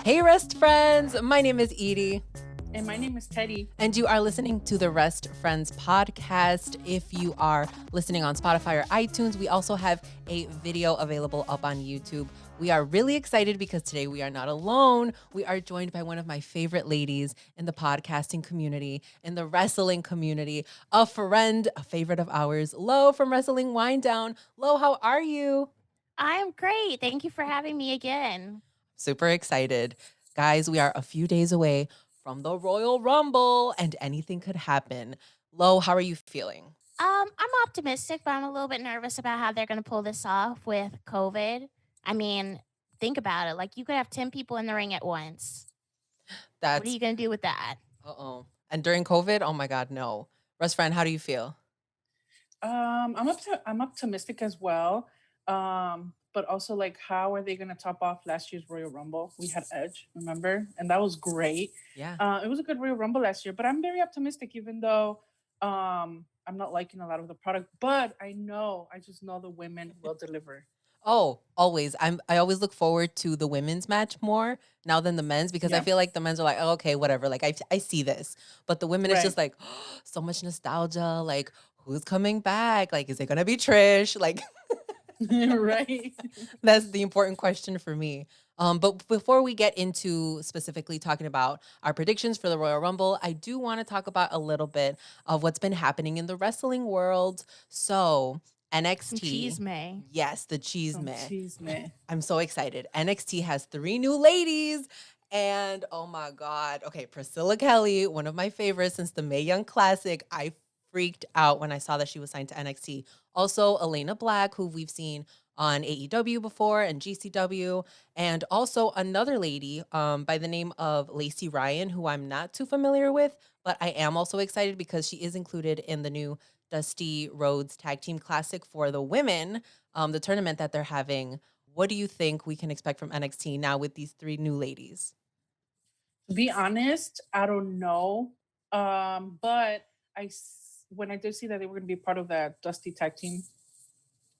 Hey, Rest Friends. My name is Edie. And my name is Teddy. And you are listening to the Rest Friends podcast. If you are listening on Spotify or iTunes, we also have a video available up on YouTube. We are really excited because today we are not alone. We are joined by one of my favorite ladies in the podcasting community, in the wrestling community, a friend, a favorite of ours, Lo from Wrestling Winedown. Lo, how are you? I'm great. Thank you for having me again. Super excited. Guys, we are a few days away from the Royal Rumble and anything could happen. Lo, how are you feeling? I'm optimistic, but I'm a little bit nervous about how they're going to pull this off with COVID. I mean, think about it. Like, you could have 10 people in the ring at once. What are you going to do with that? Uh-oh. And during COVID, oh my God, no. Russ friend, how do you feel? I'm optimistic as well. But also, like, how are they going to top off last year's Royal Rumble? We had Edge, remember? And that was great. Yeah. It was a good Royal Rumble last year, but I'm very optimistic, even though I'm not liking a lot of the product. But I just know the women will deliver. Oh, always. I always look forward to the women's match more now than the men's because I Yeah. feel like the men's are like, oh, okay, whatever. Like I see this. But the women is just Right. like, oh, so much nostalgia. Like, who's coming back? Like, is it gonna be Trish? Like Right. that's the important question for me. But before we get into specifically talking about our predictions for the Royal Rumble, I do want to talk about a little bit of what's been happening in the wrestling world. So Some NXT, cheese may. yes, the cheese Some man. cheese, man. I'm so excited. NXT has 3 new ladies. And oh my God. Okay, Priscilla Kelly, one of my favorites since the Mae Young Classic. I freaked out when I saw that she was signed to NXT. Also, Elena Black, who we've seen on AEW before and GCW. And also another lady by the name of Lacey Ryan, who I'm not too familiar with, but I am also excited because she is included in the new Dusty Rhodes Tag Team Classic for the women, the tournament that they're having. What do you think we can expect from NXT now with these 3 new ladies? To be honest, I don't know. But when I did see that they were going to be part of that Dusty Tag Team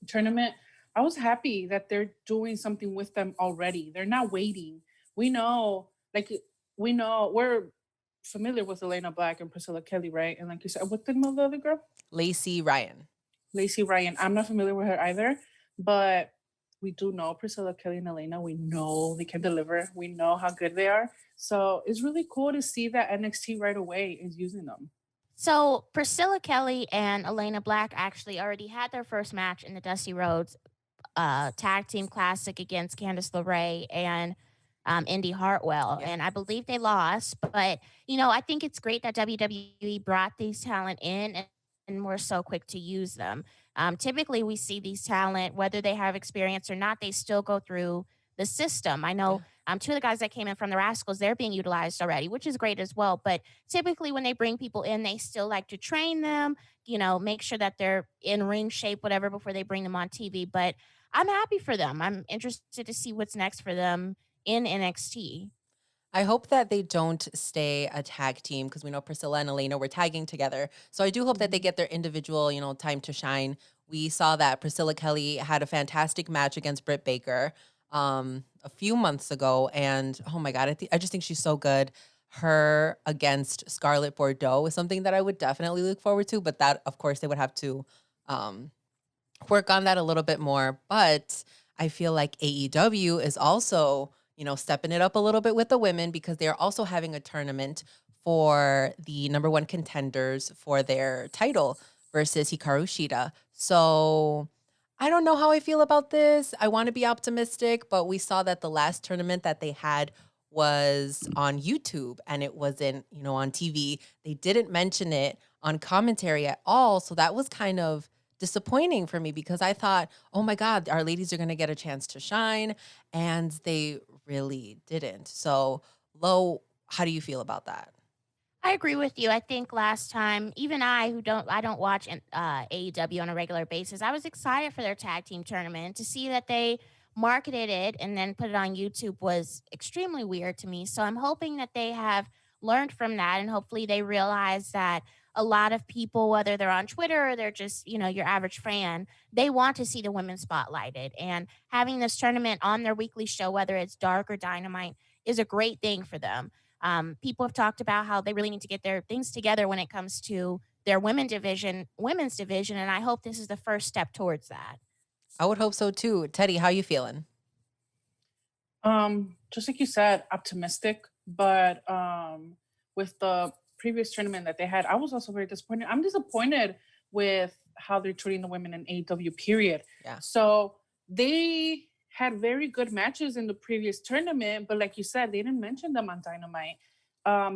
tournament, I was happy that they're doing something with them already. They're not waiting. We know, like, we're familiar with Elena Black and Priscilla Kelly, right? And like you said, what's the name of the other girl? Lacey Ryan. Lacey Ryan. I'm not familiar with her either, but we do know Priscilla Kelly and Elena. We know they can deliver. We know how good they are. So it's really cool to see that NXT right away is using them. So, Priscilla Kelly and Elena Black actually already had their first match in the Dusty Rhodes Tag Team Classic against Candice LeRae and Indy Hartwell. Yeah. And I believe they lost. But, I think it's great that WWE brought these talent in and we're so quick to use them. Typically, we see these talent, whether they have experience or not, they still go through the system. I know two of the guys that came in from the Rascals, they're being utilized already, which is great as well. But typically, when they bring people in, they still like to train them, make sure that they're in ring shape, whatever, before they bring them on TV. But I'm happy for them. I'm interested to see what's next for them in NXT. I hope that they don't stay a tag team because we know Priscilla and Elena were tagging together. So I do hope that they get their individual, time to shine. We saw that Priscilla Kelly had a fantastic match against Britt Baker a few months ago. And oh my God, I just think she's so good. Her against Scarlett Bordeaux is something that I would definitely look forward to. But that, of course, they would have to work on that a little bit more. But I feel like AEW is also, stepping it up a little bit with the women because they're also having a tournament for the number 1 contenders for their title versus Hikaru Shida. So I don't know how I feel about this. I want to be optimistic, but we saw that the last tournament that they had was on YouTube and it wasn't, on TV. They didn't mention it on commentary at all. So that was kind of disappointing for me because I thought, oh my God, our ladies are going to get a chance to shine. And they really didn't. So, Lo, how do you feel about that? I agree with you. I think last time, even I don't watch AEW on a regular basis. I was excited for their tag team tournament. To see that they marketed it and then put it on YouTube was extremely weird to me. So I'm hoping that they have learned from that and hopefully they realize that a lot of people, whether they're on Twitter or they're just, your average fan, they want to see the women spotlighted. And having this tournament on their weekly show, whether it's Dark or Dynamite, is a great thing for them. People have talked about how they really need to get their things together when it comes to their women's division, and I hope this is the first step towards that. I would hope so too. Teddy, how you feeling? Just like you said, optimistic, but with the previous tournament that they had, I was also very disappointed. I'm disappointed with how they're treating the women in AEW, period. Yeah. So they had very good matches in the previous tournament, but like you said, they didn't mention them on Dynamite.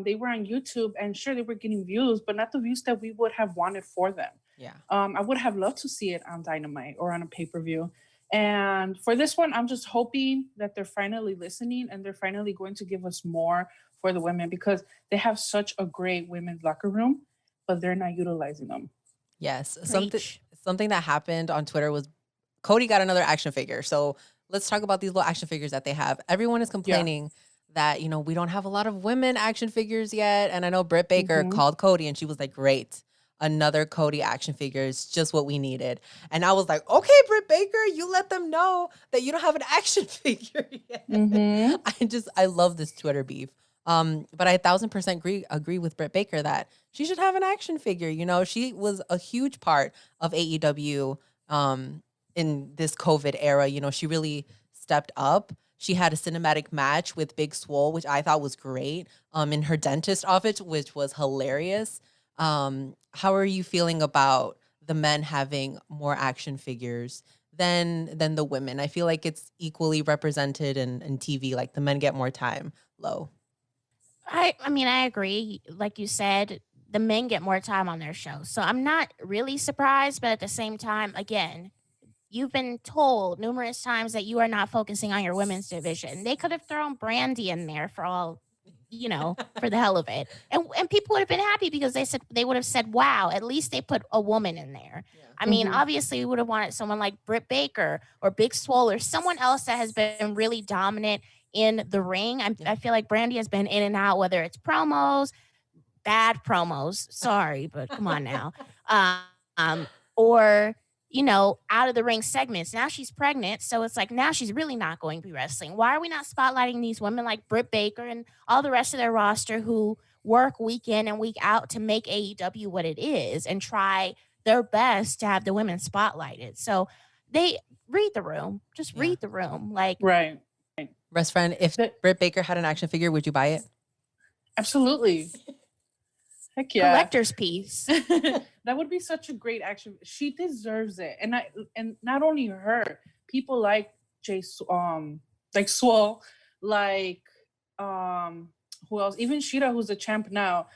They were on YouTube, and sure, they were getting views, but not the views that we would have wanted for them. Yeah. I would have loved to see it on Dynamite or on a pay-per-view. And for this one, I'm just hoping that they're finally listening and they're finally going to give us more for the women, because they have such a great women's locker room, but they're not utilizing them. Yes. Preach. Something that happened on Twitter was Cody got another action figure. So let's talk about these little action figures that they have. Everyone is complaining that, we don't have a lot of women action figures yet. And I know Britt Baker called Cody and she was like, great. Another Cody action figure is just what we needed. And I was like, okay, Britt Baker, you let them know that you don't have an action figure yet. I love this Twitter beef. But I 1,000% agree with Britt Baker that she should have an action figure. She was a huge part of AEW in this COVID era. She really stepped up. She had a cinematic match with Big Swole, which I thought was great, in her dentist office, which was hilarious. How are you feeling about the men having more action figures than the women? I feel like it's equally represented in TV. Like the men get more time. Low. I agree. Like you said, the men get more time on their show. So I'm not really surprised, but at the same time, again, you've been told numerous times that you are not focusing on your women's division. They could have thrown Brandy in there for all, for the hell of it. And people would have been happy because they would have said, wow, at least they put a woman in there. Yeah. I mean, obviously we would have wanted someone like Britt Baker or Big Swole or someone else that has been really dominant in the ring. I feel like Brandy has been in and out, whether it's promos, bad promos, sorry, but come on now. Or out of the ring segments. Now she's pregnant, so it's like now she's really not going to be wrestling. Why are we not spotlighting these women like Britt Baker and all the rest of their roster who work week in and week out to make AEW what it is and try their best to have the women spotlighted? So they read the room. Just read the room. Like, right. Best friend, if Britt Baker had an action figure, would you buy it? Absolutely. Heck yeah. Collector's piece. That would be such a great action. She deserves it. And not only her, people like like Swole, like who else? Even Shida, who's a champ now.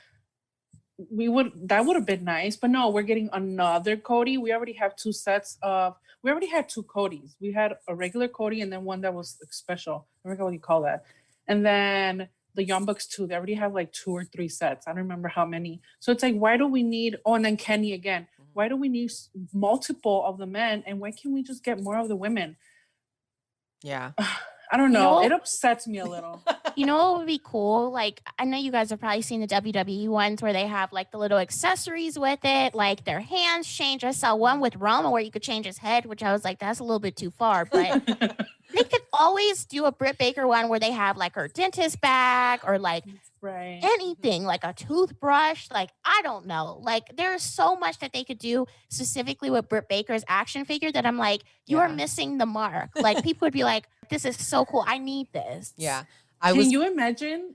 That would have been nice, but no, we're getting another Cody. We already have we already had two Codys. We had a regular Cody and then one that was special. I forget what you call that. And then the Young Bucks too. They already have like 2 or 3 sets. I don't remember how many. So it's like, why do we need? Oh, and then Kenny again. Why do we need multiple of the men? And why can't we just get more of the women? Yeah. I don't know. It upsets me a little. What would be cool? Like, I know you guys have probably seen the WWE ones where they have like the little accessories with it, like their hands change. I saw one with Roma where you could change his head, which I was like, that's a little bit too far. But they could always do a Britt Baker one where they have like her dentist bag or like anything, like a toothbrush. Like, I don't know. Like, there's so much that they could do specifically with Britt Baker's action figure that I'm like, you are missing the mark. Like, people would be like, this is so cool. I need this. Yeah. Can you imagine?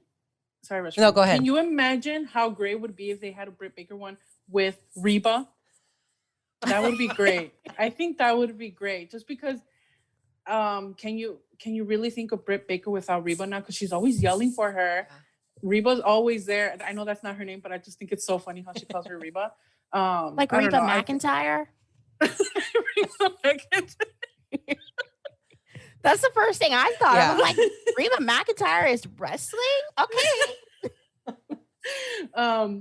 Sorry, Rachel. No, go ahead. Can you imagine how great it would be if they had a Britt Baker one with Reba? That would be great. I think that would be great. Just because, can you really think of Britt Baker without Reba now? Because she's always yelling for her. Yeah. Reba's always there. I know that's not her name, but I just think it's so funny how she calls her Reba. Like Reba McEntire. Reba McEntire. That's the first thing I thought of. I'm like, Reba McEntire is wrestling? Okay.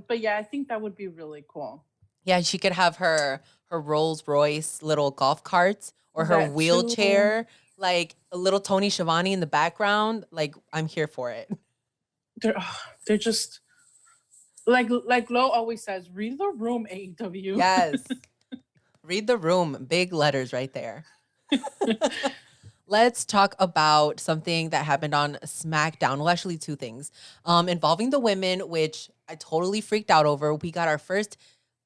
But yeah, I think that would be really cool. Yeah, she could have her Rolls Royce little golf carts or her wheelchair, like a little Tony Schiavone in the background. Like, I'm here for it. They're just like Lo always says, read the room, AEW. Yes. Read the room. Big letters right there. Let's talk about something that happened on SmackDown. Well, actually, two things involving the women, which I totally freaked out over. We got our first,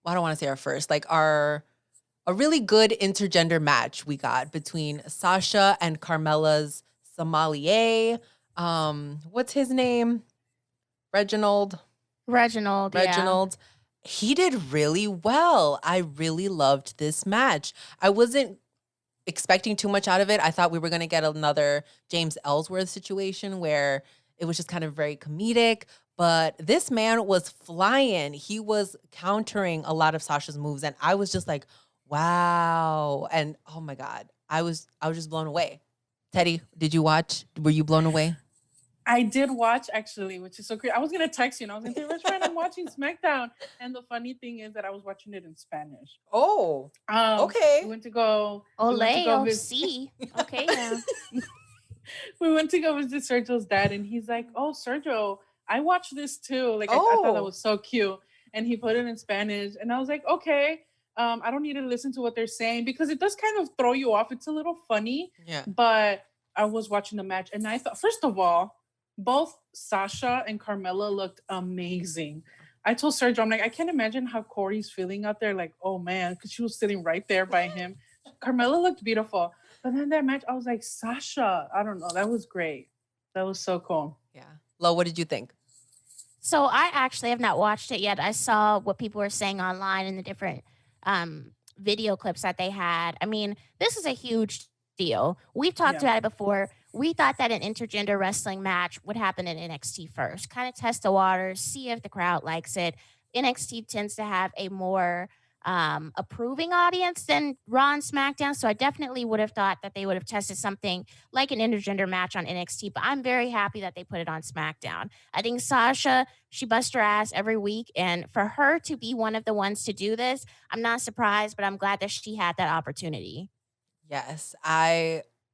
well, I don't want to say our first, like a really good intergender match we got between Sasha and Carmella's sommelier. What's his name? Reginald. Yeah. He did really well. I really loved this match. I wasn't expecting too much out of it. I thought we were going to get another James Ellsworth situation where it was just kind of very comedic, but this man was flying. He was countering a lot of Sasha's moves, and I was just like, wow. And oh my God, I was just blown away. Teddy, did you watch? Were you blown away? I did watch, actually, which is so great. I was gonna text you and I was gonna say, "What's right? I'm watching SmackDown." And the funny thing is that I was watching it in Spanish. Oh, okay. We went to go. Ole, see. Okay, yeah. We went to go visit Sergio's dad, and he's like, "Oh, Sergio, I watched this too." Like, I thought that was so cute, and he put it in Spanish, and I was like, "Okay." I don't need to listen to what they're saying because it does kind of throw you off. It's a little funny, Yeah. But I was watching the match, and I thought, first of all, both Sasha and Carmella looked amazing. I told Sergio, I'm like, I can't imagine how Corey's feeling out there. Like, oh man, because she was sitting right there by him. Carmella looked beautiful. But then that match, I was like, Sasha, I don't know. That was great. That was so cool. Yeah. Lo, what did you think? So I actually have not watched it yet. I saw what people were saying online in the different video clips that they had. I mean, this is a huge deal. We've talked about it before. We thought that an intergender wrestling match would happen in NXT first, kind of test the waters, see if the crowd likes it. NXT tends to have a more approving audience than Raw and SmackDown. So I definitely would have thought that they would have tested something like an intergender match on NXT, but I'm very happy that they put it on SmackDown. I think Sasha, she busts her ass every week. And for her to be one of the ones to do this, I'm not surprised, but I'm glad that she had that opportunity. Yes,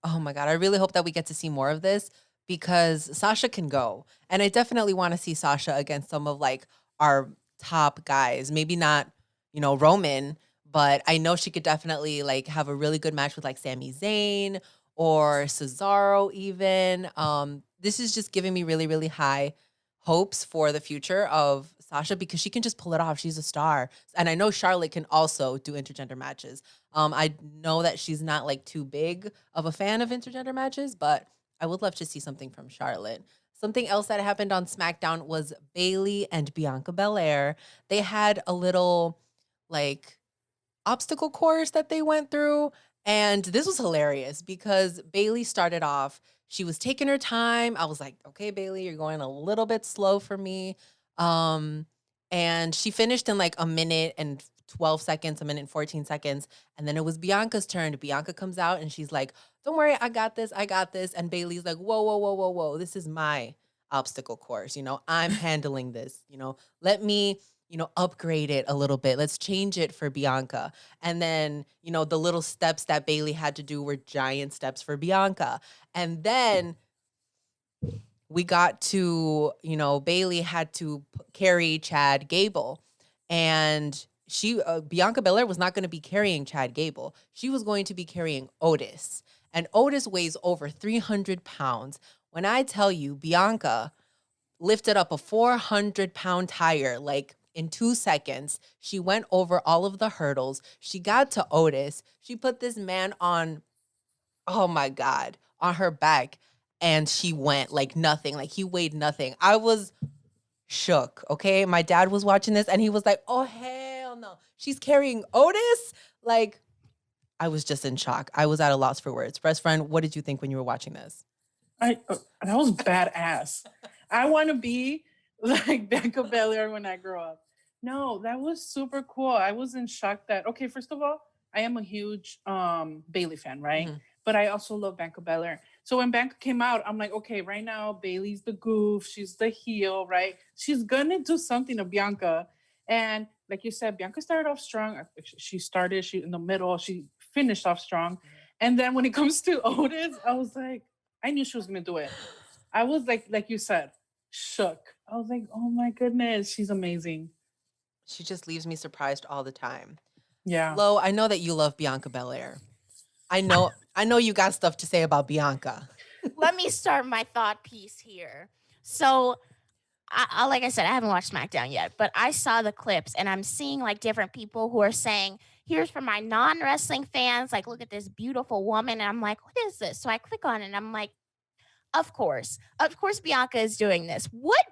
oh my God, I really hope that we get to see more of this because Sasha can go. And I definitely want to see Sasha against some of like our top guys. Maybe not, Roman, but I know she could definitely like have a really good match with like Sami Zayn or Cesaro even. This is just giving me really, really high hopes for the future of Sasha because she can just pull it off. She's a star. And I know Charlotte can also do intergender matches. I know that she's not like too big of a fan of intergender matches, but I would love to see something from Charlotte. Something else that happened on SmackDown was Bayley and Bianca Belair. They had a little like obstacle course that they went through. And this was hilarious because Bayley started off, she was taking her time. I was like, okay, Bayley, you're going a little bit slow for me. And she finished in like a minute and 12 seconds, a minute and 14 seconds. And then it was Bianca's turn. Bianca comes out and she's like, don't worry, I got this. And Bayley's like, whoa, whoa, whoa, whoa, whoa. This is my obstacle course. I'm handling this, let me, upgrade it a little bit. Let's change it for Bianca. And then, the little steps that Bayley had to do were giant steps for Bianca. And then we got to, Bayley had to carry Chad Gable. And Bianca Belair was not going to be carrying Chad Gable. She was going to be carrying Otis. And Otis weighs over 300 pounds. When I tell you, Bianca lifted up a 400-pound tire, like in 2 seconds. She went over all of the hurdles. She got to Otis. She put this man on, oh my God, on her back. And she went like nothing, like he weighed nothing. I was shook, okay? My dad was watching this and he was like, oh, hell no. She's carrying Otis? Like, I was just in shock. I was at a loss for words. Best friend, what did you think when you were watching this? That was badass. I want to be like Bianca Belair when I grow up. No, that was super cool. I was in shock that, okay, first of all, I am a huge Bayley fan, right? Mm-hmm. But I also love Bianca Belair. So when Bianca came out, I'm like, okay, right now, Bayley's the goof. She's the heel, right? She's going to do something to Bianca. And like you said, Bianca started off strong. She in the middle. She finished off strong. And then when it comes to Otis, I was like, I knew she was going to do it. I was like you said, shook. I was like, oh my goodness, she's amazing. She just leaves me surprised all the time. Yeah. Lo, I know that you love Bianca Belair. I know you got stuff to say about Bianca. Let me start my thought piece here. So, like I said, I haven't watched SmackDown yet, but I saw the clips and I'm seeing like different people who are saying, here's for my non wrestling fans, like, look at this beautiful woman. And I'm like, what is this? So I click on it and I'm like, of course, Bianca is doing this. What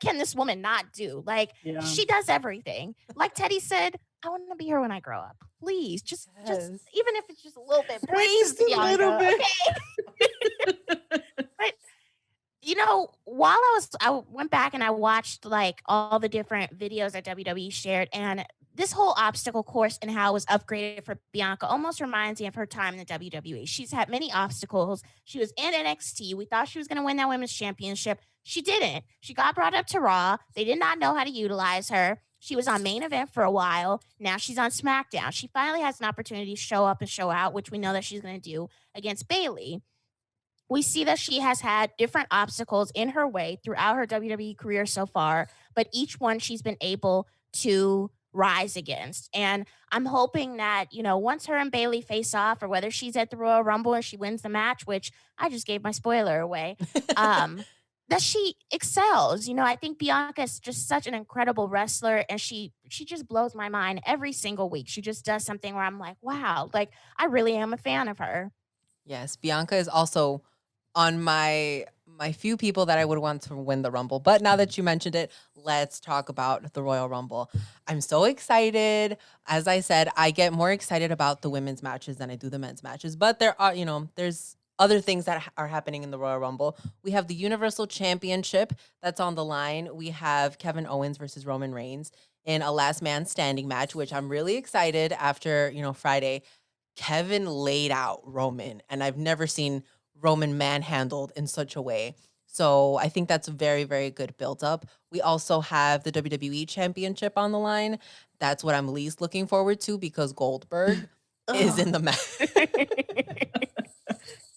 can this woman not do? Like, Yeah. she does everything. Like Teddy said, I want to be her when I grow up. Please, just Yes. even if it's just a little bit. Right, Please, just a Bianca. little bit. Okay. But while I went back and I watched like all the different videos that WWE shared, and this whole obstacle course and how it was upgraded for Bianca almost reminds me of her time in the WWE. She's had many obstacles. She was in NXT. We thought she was going to win that women's championship. She didn't. She got brought up to Raw. They did not know how to utilize her. She was on main event for a while. Now she's on SmackDown. She finally has an opportunity to show up and show out, which we know that she's going to do against Bayley. We see that she has had different obstacles in her way throughout her WWE career so far, but each one she's been able to rise against. And I'm hoping that, once her and Bayley face off, or whether she's at the Royal Rumble and she wins the match, which I just gave my spoiler away, that she excels. I think Bianca is just such an incredible wrestler, and she just blows my mind every single week. She just does something where I'm like, wow, like I really am a fan of her. Yes, Bianca is also on my few people that I would want to win the Rumble. But now that you mentioned it, let's talk about the Royal Rumble. I'm so excited. As I said, I get more excited about the women's matches than I do the men's matches. But there are, there's other things that are happening in the Royal Rumble. We have the Universal Championship that's on the line. We have Kevin Owens versus Roman Reigns in a last man standing match, which I'm really excited after, Friday. Kevin laid out Roman, and I've never seen Roman manhandled in such a way. So I think that's a very, very good build-up. We also have the WWE Championship on the line. That's what I'm least looking forward to because Goldberg is in the match.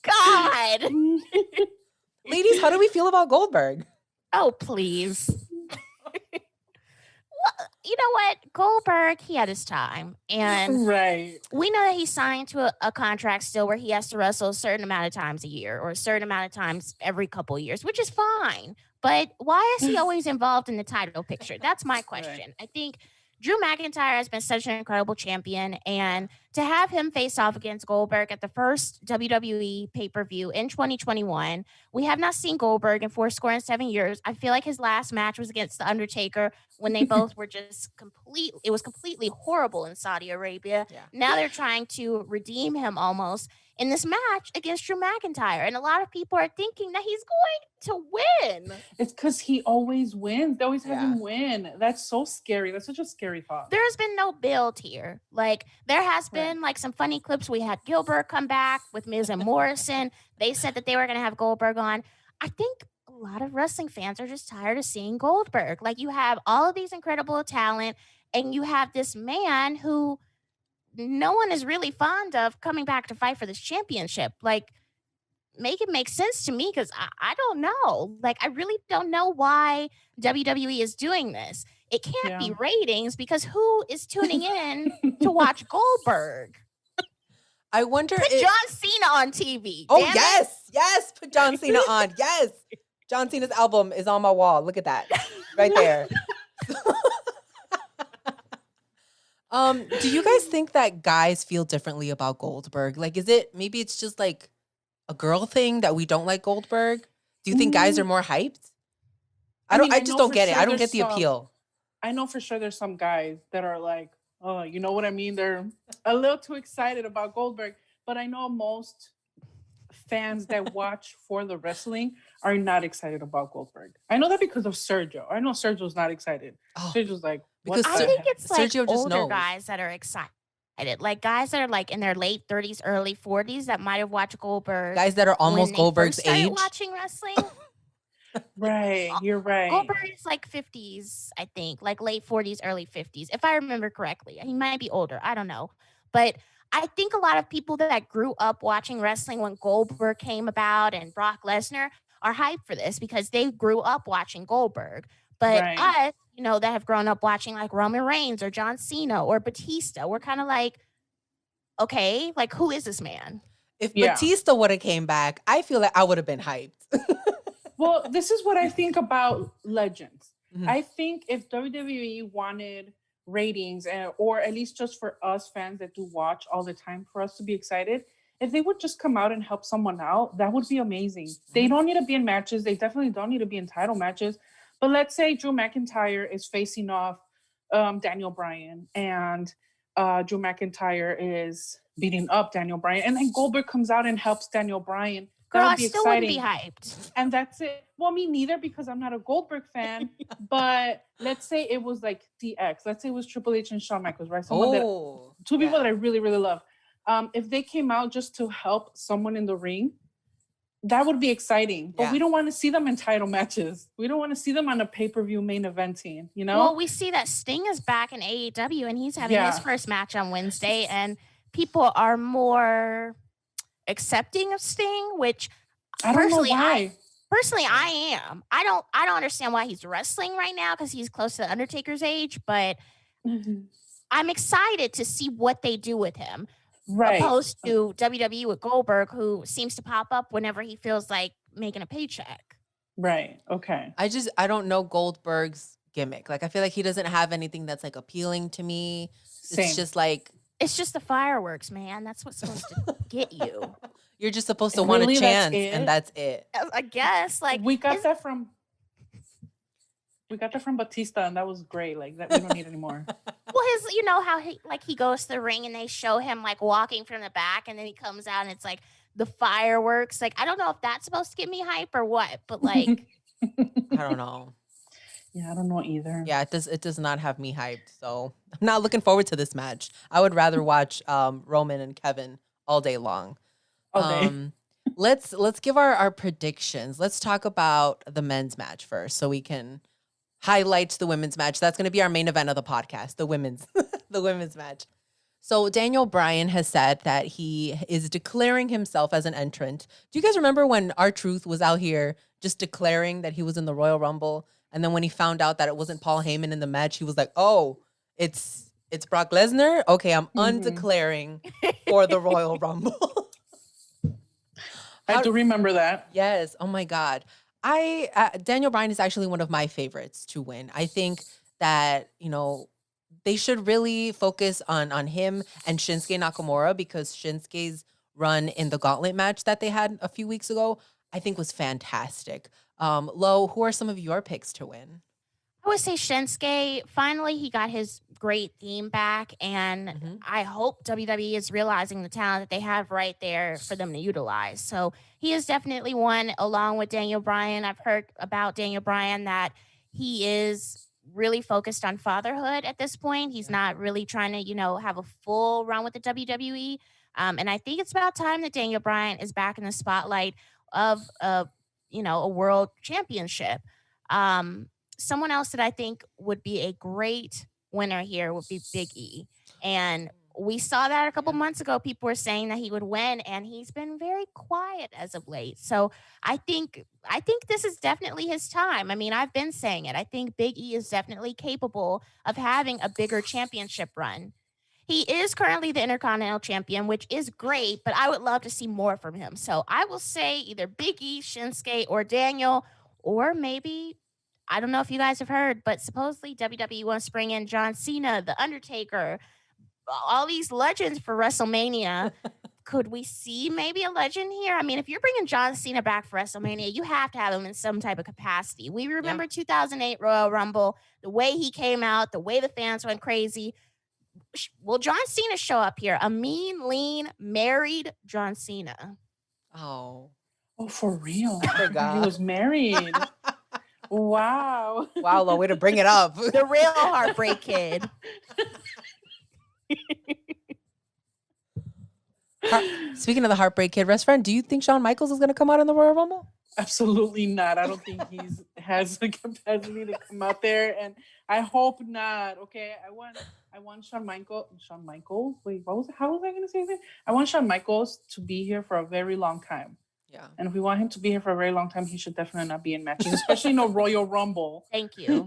God. Ladies, how do we feel about Goldberg? Oh, please. You know what? Goldberg, he had his time. And Right. we know that he signed to a contract still where he has to wrestle a certain amount of times a year or a certain amount of times every couple of years, which is fine. But why is he always involved in the title picture? That's my question. I think Drew McIntyre has been such an incredible champion, and to have him face off against Goldberg at the first WWE pay-per-view in 2021, we have not seen Goldberg in 7 years. I feel like his last match was against The Undertaker when they both were just it was completely horrible in Saudi Arabia. Yeah. Now they're trying to redeem him almost in this match against Drew McIntyre. And a lot of people are thinking that he's going to win. It's because he always wins. They always have Yeah. him win. That's so scary. That's such a scary thought. There's been no build here. Like, there has been like some funny clips. We had Gilbert come back with Miz and Morrison. They said that they were going to have Goldberg on. I think a lot of wrestling fans are just tired of seeing Goldberg. Like, you have all of these incredible talent, and you have this man who no one is really fond of coming back to fight for this championship. Like, make it make sense to me, because I don't know. Like, I really don't know why WWE is doing this. It can't be ratings, because who is tuning in to watch Goldberg? I wonder Put John Cena on TV. Oh, damn yes. Put John Cena on. Yes. John Cena's album is on my wall. Look at that. Right there. Do you guys think that guys feel differently about Goldberg? Like, maybe it's just like a girl thing that we don't like Goldberg? Do you think guys are more hyped? I just don't get it. I don't get the appeal. I know for sure there's some guys that are like, oh, you know what I mean? They're a little too excited about Goldberg. But I know most fans that watch for the wrestling are not excited about Goldberg. I know that because of Sergio. I know Sergio's not excited. Sergio's like, because I think it's like Sergio just older knows. guys that are excited. Like, guys that are like in their late 30s, early 40s that might have watched Goldberg. Guys that are almost when they Goldberg's first started age. watching wrestling. Right, you're right. Goldberg is like 50s, I think, like late 40s, early 50s, if I remember correctly. He might be older. I don't know. But I think a lot of people that grew up watching wrestling when Goldberg came about and Brock Lesnar are hyped for this because they grew up watching Goldberg. But Right. us, that have grown up watching like Roman Reigns or John Cena or Batista, we're kind of like, okay, like who is this man? If Yeah. Batista would have came back, I feel like I would have been hyped. Well, this is what I think about legends. Mhm. I think if WWE wanted ratings, or at least just for us fans that do watch all the time, for us to be excited, if they would just come out and help someone out, that would be amazing. They don't need to be in matches. They definitely don't need to be in title matches. But let's say Drew McIntyre is facing off Daniel Bryan, and Drew McIntyre is beating up Daniel Bryan, and then Goldberg comes out and helps Daniel Bryan. Girl, That would I be still exciting. wouldn't be hyped. And that's it. Well, me neither, because I'm not a Goldberg fan. But let's say it was like DX. Let's say it was Triple H and Shawn Michaels, right? Two people that I really, really love. If they came out just to help someone in the ring, that would be exciting. But we don't want to see them in title matches. We don't want to see them on a pay-per-view main eventing, Well, we see that Sting is back in AEW and he's having his first match on Wednesday, and people are more accepting of Sting, which I don't know why. Personally, I am. I don't understand why he's wrestling right now because he's close to the Undertaker's age, but I'm excited to see what they do with him. Right. Opposed to WWE with Goldberg, who seems to pop up whenever he feels like making a paycheck. Right. Okay. I don't know Goldberg's gimmick. Like, I feel like he doesn't have anything that's like appealing to me. Same. It's just like, it's just the fireworks, man. That's what's supposed to get you. You're just supposed to want a chance, and that's it. I guess. Like, we got that from Batista, and that was great. Like, that we don't need anymore. Well, how he goes to the ring and they show him like walking from the back, and then he comes out and it's like the fireworks. Like, I don't know if that's supposed to get me hype or what, but like, I don't know. Yeah, I don't know either. Yeah, it does not have me hyped. So I'm not looking forward to this match. I would rather watch Roman and Kevin all day long. All day. Let's give our predictions. Let's talk about the men's match first, so we can highlight the women's match. That's going to be our main event of the podcast, the women's match. So Daniel Bryan has said that he is declaring himself as an entrant. Do you guys remember when R-Truth was out here just declaring that he was in the Royal Rumble? And then when he found out that it wasn't Paul Heyman in the match, he was like, oh, it's Brock Lesnar? Okay, I'm undeclaring for the Royal Rumble. I do remember that. Yes. Oh my God. Daniel Bryan is actually one of my favorites to win. I think that, they should really focus on him and Shinsuke Nakamura, because Shinsuke's run in the gauntlet match that they had a few weeks ago, I think was fantastic. Lo, who are some of your picks to win? I would say Shinsuke. Finally, he got his great theme back, and I hope WWE is realizing the talent that they have right there for them to utilize. So he is definitely one, along with Daniel Bryan. I've heard about Daniel Bryan that he is really focused on fatherhood at this point. He's not really trying to, have a full run with the WWE. And I think it's about time that Daniel Bryan is back in the spotlight of a world championship. Someone else that I think would be a great winner here would be Big E. And we saw that a couple months ago. People were saying that he would win, and he's been very quiet as of late. So I think this is definitely his time. I mean, I've been saying it. I think Big E is definitely capable of having a bigger championship run. He is currently the Intercontinental Champion, which is great, but I would love to see more from him. So I will say either Big E, Shinsuke, or Daniel, or maybe, I don't know if you guys have heard, but supposedly WWE wants to bring in John Cena, The Undertaker, all these legends for WrestleMania. Could we see maybe a legend here? I mean, if you're bringing John Cena back for WrestleMania, you have to have him in some type of capacity. We remember 2008 Royal Rumble, the way he came out, the way the fans went crazy. Will John Cena show up here? A mean, lean, married John Cena. Oh, for real? I forgot. He was married. Wow. Wow, Lo, way to bring it up. The real Heartbreak Kid. Speaking of the Heartbreak Kid, Wrestfriend, do you think Shawn Michaels is going to come out in the Royal Rumble? Absolutely not. I don't think he has the capacity to come out there, and I hope not. Okay, I want Shawn Michaels. Wait, how was I going to say that? I want Shawn Michaels to be here for a very long time. Yeah. And if we want him to be here for a very long time, he should definitely not be in matches, especially no Royal Rumble. Thank you.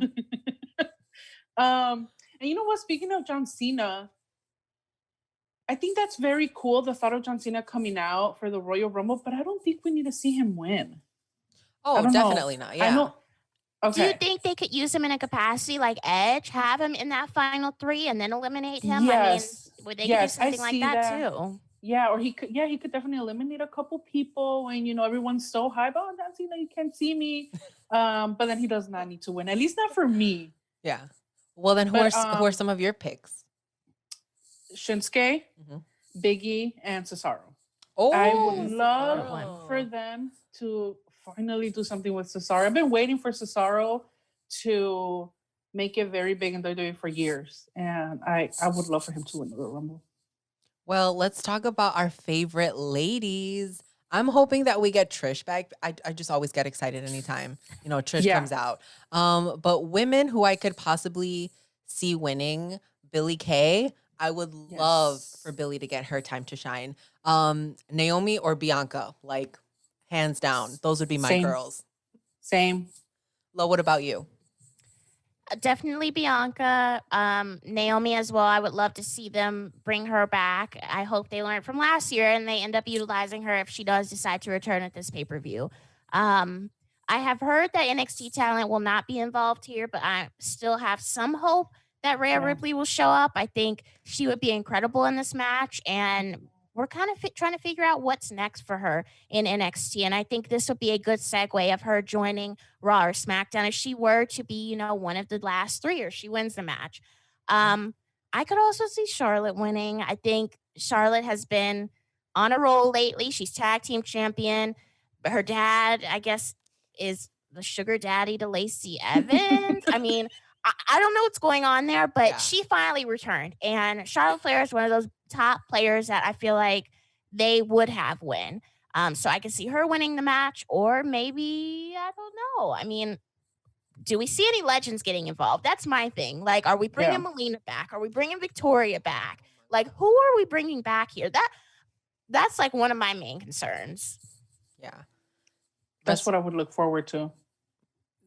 And you know what? Speaking of John Cena, I think that's very cool, the thought of John Cena coming out for the Royal Rumble, but I don't think we need to see him win. I Oh, don't definitely know. not. I Yeah. know. Do you Okay. think they could use him in a capacity like Edge, have him in that final 3 and then eliminate him? Yes. I mean, they could do Yes, I something like see that that. too. Yeah, or he could definitely eliminate a couple people when, you know, everyone's so hype. Oh, John Cena, you can't see me. But then he does not need to win. At least not for me. Yeah. Well, then who But, are some of your picks? Shinsuke, Mhm. Biggie, and Cesaro. Oh, I would that's a good love one. for them to finally do something with Cesaro. I've been waiting for Cesaro to make it very big in WWE for years. And I would love for him to win the Royal Rumble. Well, let's talk about our favorite ladies. I'm hoping that we get Trish back. I just always get excited anytime, you know, Trish Yeah. comes out. But women who I could possibly see winning, Billie Kay. I would love Yes. for Billie to get her time to shine. Naomi or Bianca, like hands down. Those would be my Same. girls. Same. Lo, what about you? Definitely Bianca, Naomi as well. I would love to see them bring her back. I hope they learned from last year and they end up utilizing her if she does decide to return at this pay-per-view. I have heard that NXT talent will not be involved here, but I still have some hope that Rhea Yeah. Ripley will show up. I think she would be incredible in this match, and we're kind of trying to figure out what's next for her in NXT. And I think this would be a good segue of her joining Raw or SmackDown if she were to be, you know, one of the last 3 or she wins the match. I could also see Charlotte winning. I think Charlotte has been on a roll lately. She's tag team champion. Her dad, I guess, is the sugar daddy to Lacey Evans. I mean, I don't know what's going on there, but Yeah. she finally returned. And Charlotte Flair is one of those top players that I feel like they would have win. So I could see her winning the match, or maybe, I don't know. I mean, do we see any legends getting involved? That's my thing. Like, are we bringing Melina back? Are we bringing Victoria back? Like, who are we bringing back here? That's like one of my main concerns. Yeah. That's what I would look forward to.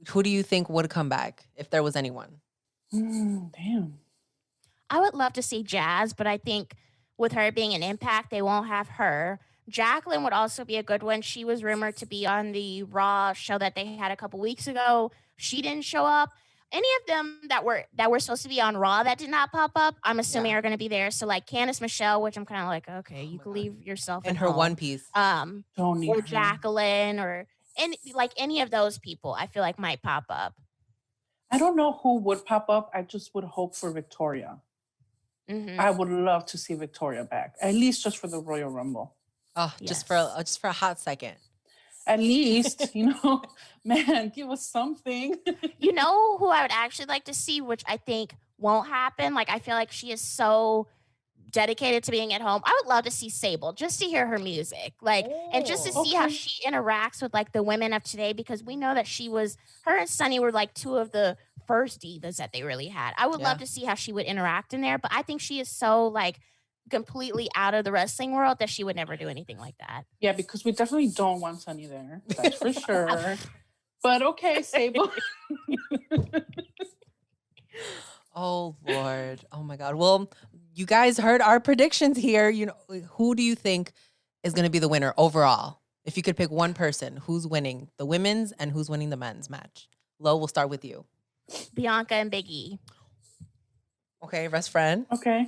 Who do you think would come back if there was anyone? Damn. I would love to see Jazz, but I think with her being an Impact, they won't have her. Jacqueline would also be a good one. She was rumored to be on the Raw show that they had a couple weeks ago. She didn't show up. Any of them that were supposed to be on Raw that did not pop up, I'm assuming are going to be there. So like Candice Michelle, which I'm kind of like, okay, you can leave yourself In at her home. one piece. Don't need Or her. Jacqueline, or any of those people, I feel like might pop up. I don't know who would pop up. I just would hope for Victoria. Mhm. I would love to see Victoria back, at least just for the Royal Rumble. Oh, just for a hot second. At least, you know, man, give us something. You know who I would actually like to see, which I think won't happen? Like, I feel like she is so dedicated to being at home. I would love to see Sable, just to hear her music, like, and just to see how Okay. she interacts with like the women of today, because we know that her and Sunny were like 2 of the first divas that they really had. I would love to see how she would interact in there, but I think she is so like completely out of the wrestling world that she would never do anything like that. Yeah, because we definitely don't want Sunny there. That's for sure. But okay, Sable. Oh Lord. Oh my God. Well, you guys heard our predictions here. You know, who do you think is going to be the winner overall? If you could pick one person, who's winning the women's and who's winning the men's match? Lo, we'll start with you. Bianca and Big E. Okay, best friend. Okay.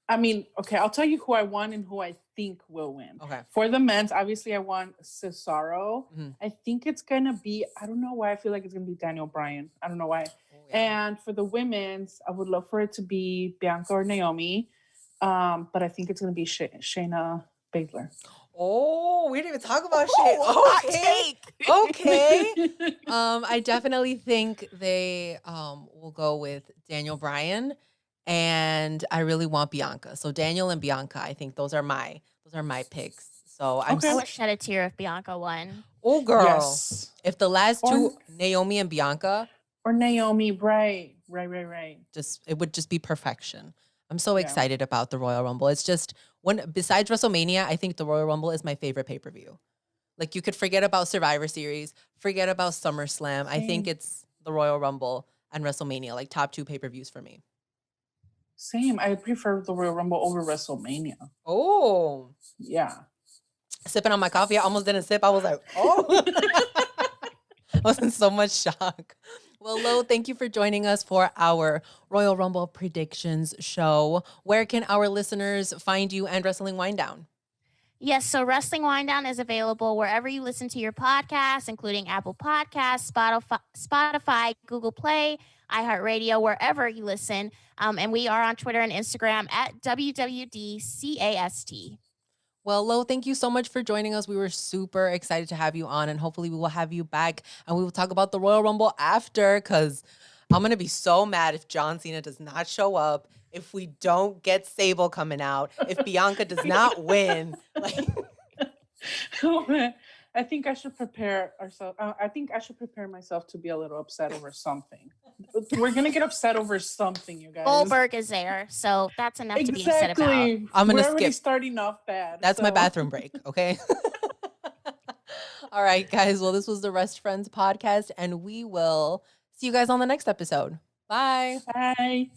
I mean, okay, I'll tell you who I want and who I think will win. Okay. For the men's, obviously, I want Cesaro. Mhm. I think it's going to be, I don't know why I feel like it's going to be Daniel Bryan. I don't know why. Oh, yeah. And for the women's, I would love for it to be Bianca or Naomi. But I think it's going to be Shayna Baszler. Oh, we didn't even talk about shit. Okay. I definitely think they will go with Daniel Bryan, and I really want Bianca. So Daniel and Bianca, I think those are my picks. So I would shed a tear if Bianca won. Oh girl. Yes. If the last Or- two, Naomi and Bianca, Or Naomi, right. it would just be perfection. I'm so Yeah. excited about the Royal Rumble. It's just besides WrestleMania, I think the Royal Rumble is my favorite pay-per-view. Like, you could forget about Survivor Series, forget about SummerSlam. I think Same. it's the Royal Rumble and WrestleMania, like top 2 pay-per-views for me. Same. I prefer the Royal Rumble over WrestleMania. Oh, Yeah. sipping on my coffee. I almost didn't sip. I was like, oh. I was in so much shock. Well, Lo, thank you for joining us for our Royal Rumble predictions show. Where can our listeners find you and Wrestling Winedown? Yes, so Wrestling Winedown is available wherever you listen to your podcasts, including Apple Podcasts, Spotify, Google Play, iHeartRadio, wherever you listen. And we are on Twitter and Instagram at WWDCAST. Well, Lo, thank you so much for joining us. We were super excited to have you on, and hopefully we will have you back, and we will talk about the Royal Rumble after, because I'm going to be so mad if John Cena does not show up, if we don't get Sable coming out, if Bianca does not win. Like, Oh, man. I think I should prepare ourselves. I think I should prepare myself to be a little upset over something. We're gonna get upset over something, you guys. Goldberg is there, so that's enough to be upset about. Exactly. I'm gonna We're already skip. starting off bad. That's my so- bathroom break, okay? All right, guys. Well, this was the Wrestfriends podcast, and we will see you guys on the next episode. Bye. Bye.